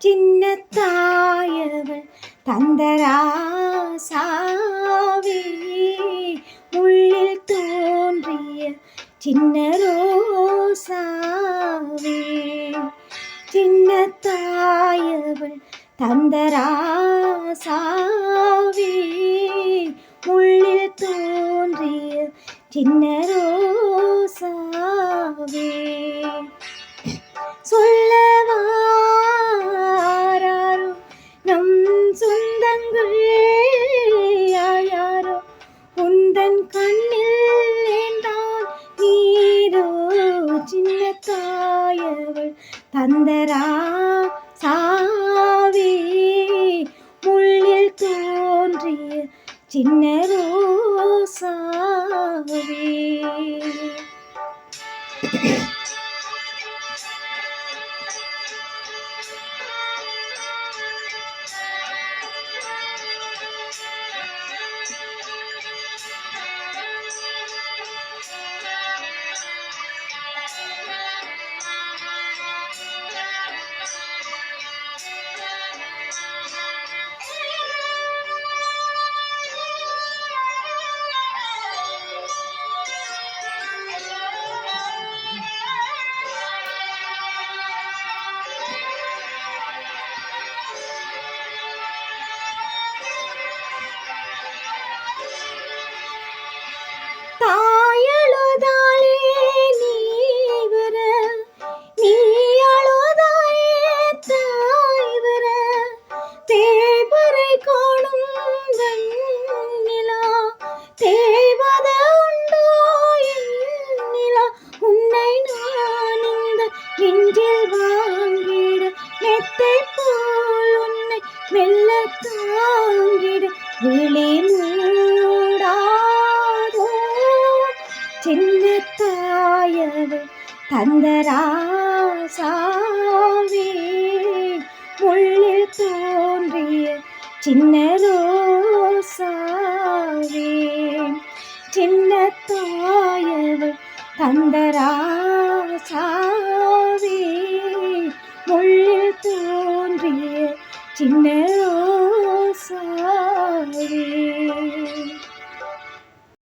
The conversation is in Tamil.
சின்னத்தாயவள் தந்தராசாவே உள்ளில் தோன்றிய சின்ன ரோசாவே. சின்னத்தாயவள் தந்தராசாவே உள்ளில் தோன்றிய சின்ன ரோசாவே. சொல்லவாராரோ நம் சொந்தங்கள் யாரோ உந்தன் கண்ணில் ஏந்தான் நீரோ. சின்னத்தாயவள் தந்தராசாவே முள்ளில் தோன்றிய சின்ன ரோசாவே. தாயழுதாலே நீ வர, நீ அழுதாயே தாய் வர, தேவரை காணும் வெண்ணிலா தேவத உண்டோ எண்ணிலா. உன்னை நான் இந்த நெஞ்சில் வாங்கிட மெத்தை போல் உன்னை மெல்ல தாங்கிட விழி மூடாதோ. சின்னத்தாயவள் தந்தராசாவே முள்ளில் தோன்றிய சின்ன ரோசாவே. சின்னத்தாயவள் தந்தராசாவே முள்ளில் தோன்றிய சின்ன